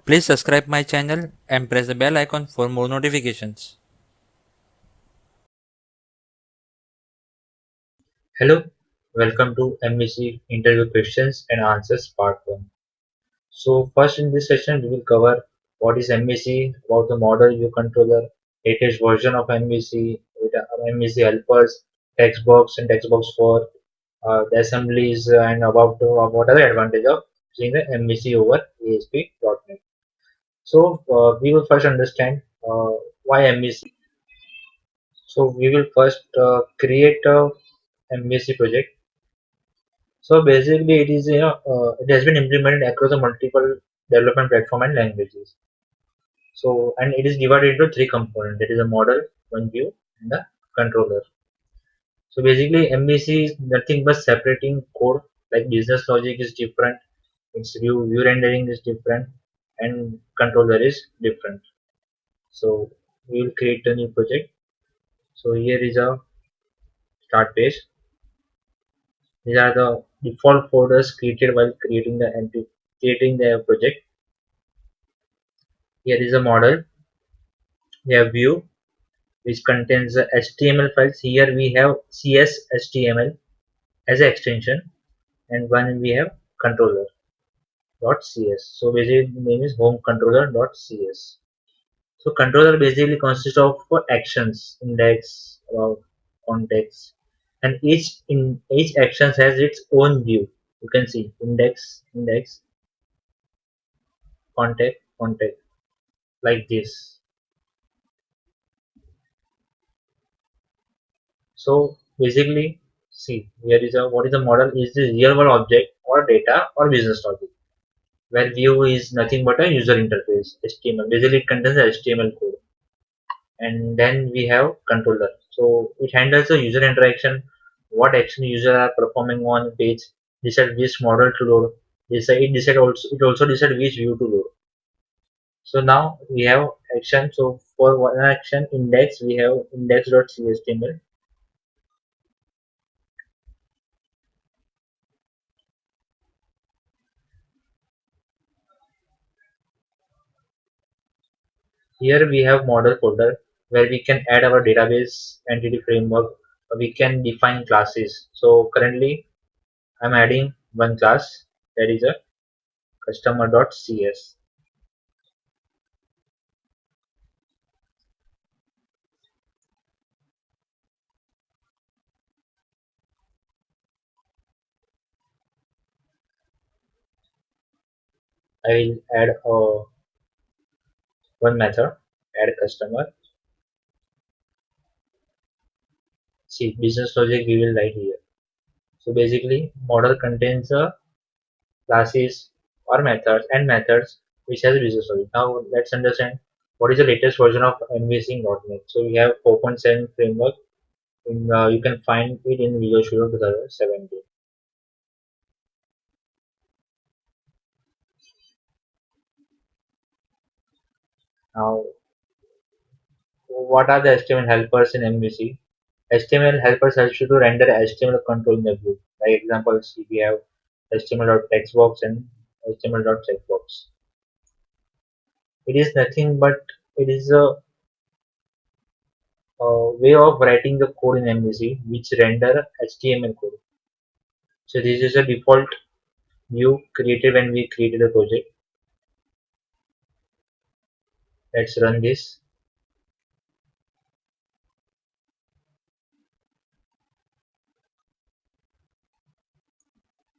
Please subscribe my channel and press the bell icon for more notifications. Hello, welcome to MVC Interview Questions and Answers Part 1. So first in this session we will cover what is MVC, about the model view controller, latest version of MVC, with MVC helpers, textbox and textbox for the assemblies and about what are the advantage of using the MVC over ASP.NET. So we will first understand why MVC. So we will first create a MVC project. So basically, it has been implemented across the multiple development platform and languages. So and it is divided into three components. That is a model, one view, and a controller. So basically, MVC is nothing but separating code. Like business logic is different, its view rendering is different, and controller is different. So we will create a new project. So here is a start page. These are the default folders created while creating the project. Here is a model. We have view which contains the HTML files. Here we have CS HTML as an extension, and one we have controller.cs. So basically the name is home controller.cs. So controller basically consists of actions, index, about, context, and each action has its own view. You can see index, context like this. So basically, see here is a what is the model is the real world object or data or business logic, where view is nothing but a user interface HTML. Basically, it contains the HTML code, and then we have controller. So it handles the user interaction, what action user are performing on page, decide which model to load, it also decide which view to load. So now we have action. So for one action index, we have index.html. Here we have model folder where we can add our database entity framework. We can define classes. So currently I'm adding one class, that is a customer.cs. I will add one method, add customer. See business logic we will write here. So basically model contains classes or methods which has business logic. Now let's understand what is the latest version of MVC.NET. So we have 4.7 framework. You can find it in Visual Studio 2017. Now, what are the HTML helpers in MVC? HTML helpers helps you to render HTML control in the view. Like example, see we have HTML.TextBox and HTML.checkbox. It is nothing but it is a way of writing the code in MVC which render HTML code. So this is a default view created when we created a project. Let's run this.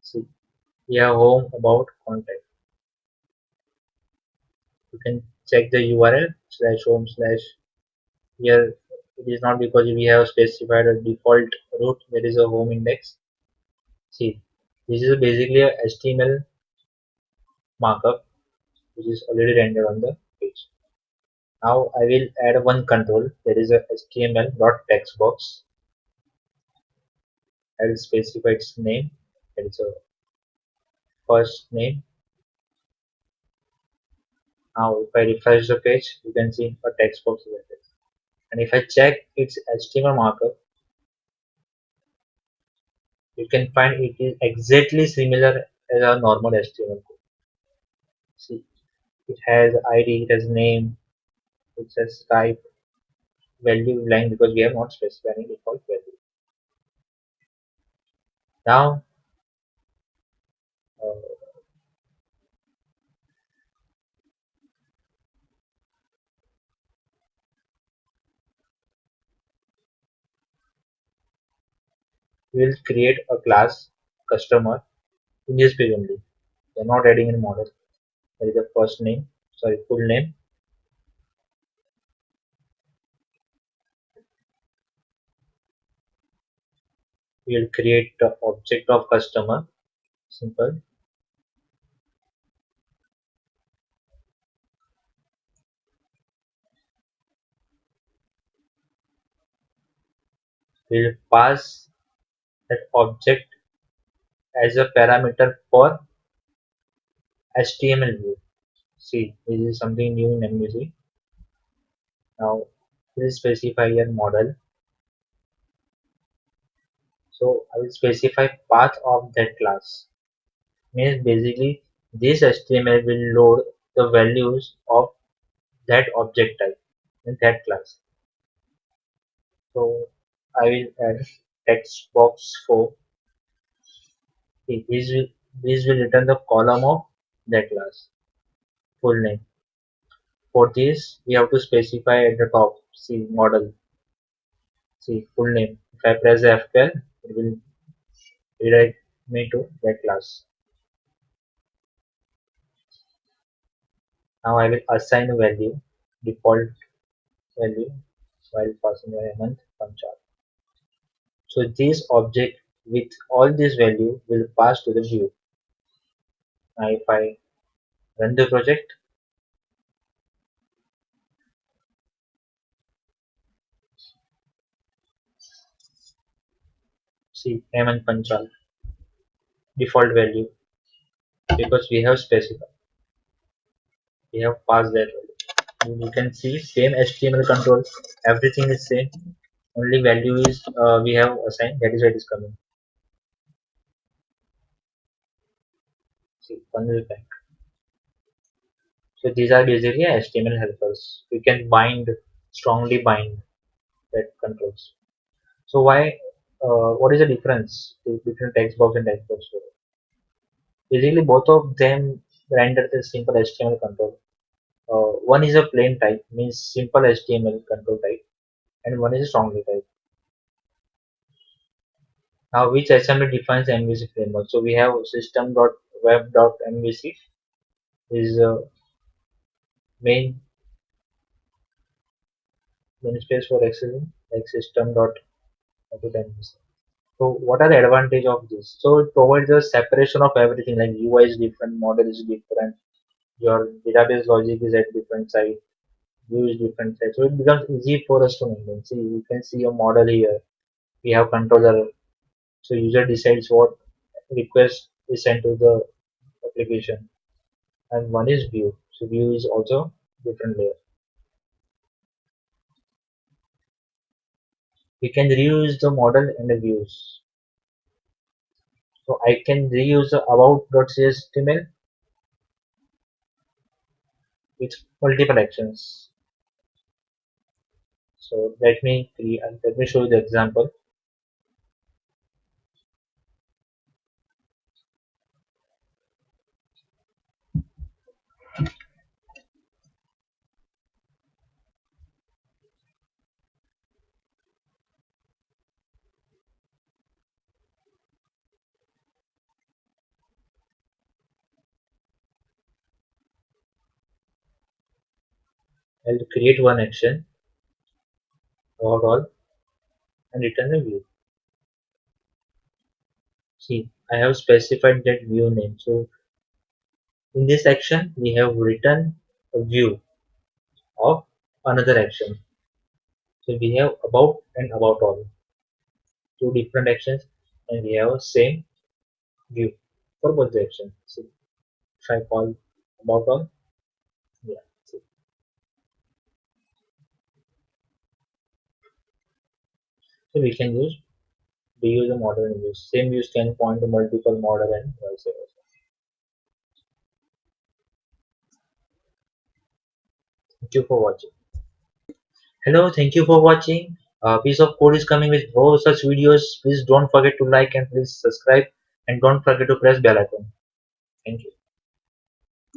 See, we have home, about, contact. You can check the URL /home/ here. It is not because we have specified a default root, that is a home index. See, this is basically a HTML markup which is already rendered on the page. Now I will add one control, that is a HTML.TextBox. I will specify its name, that is a first name. Now if I refresh the page, you can see a text box is added. And if I check its HTML markup, you can find it is exactly similar as a normal HTML code. See, It has ID, it has name, it says type, value line because we have not specified any default value. Now uh, we will create a class customer in this page only. We are not adding any model. There is a first name, sorry, full name. We will create the object of customer. Simple. We will pass that object as a parameter for HTML view. See, this is something new in MVC. Now, please specify your model. So, I will specify path of that class. Means basically, this HTML will load the values of that object type in that class. So, I will add text box for this will return the column of that class full name. For this, we have to specify at the top. See model. See full name. If I press F12, it will redirect me to that class. Now I will assign a value, default value, while passing a month punchar. So this object with all this value will pass to the view. Now if I run the project, see Hemant Panchal default value because we have specified, we have passed that value. You can see same HTML control, everything is same. Only value is we have assigned. That is why it is coming. See, funnel back. So these are basically HTML helpers. We can bind, strongly bind that controls. So why? What is the difference between text box and text box? Basically, both of them render the simple HTML control. One is a plain type, means simple HTML control type, and one is a strongly type. Now, which assembly defines MVC framework? So we have system.web.mvc is main namespace for accessing like system.web.mvc. So what are the advantage of this? So it provides a separation of everything like UI is different, model is different, your database logic is at different side, view is different side. So it becomes easy for us to maintain. See, you can see a model here. We have controller. So user decides what request is sent to the application. And one is view. So view is also different layer. We can reuse the model and the views. So I can reuse the about.html with multiple actions. So let me show you the example. I'll create one action overall and return a view. See, I have specified that view name. So in this action, we have written a view of another action. So we have about and about all, two different actions, and we have same view for both the actions. So if I call about all, yeah. So, so we can reuse a model and views. Same views can point to multiple model and vice versa. Thank you for watching. Hello, thank you for watching. Piece of code is coming with more such videos. Please don't forget to like and please subscribe and don't forget to press bell icon. Thank you.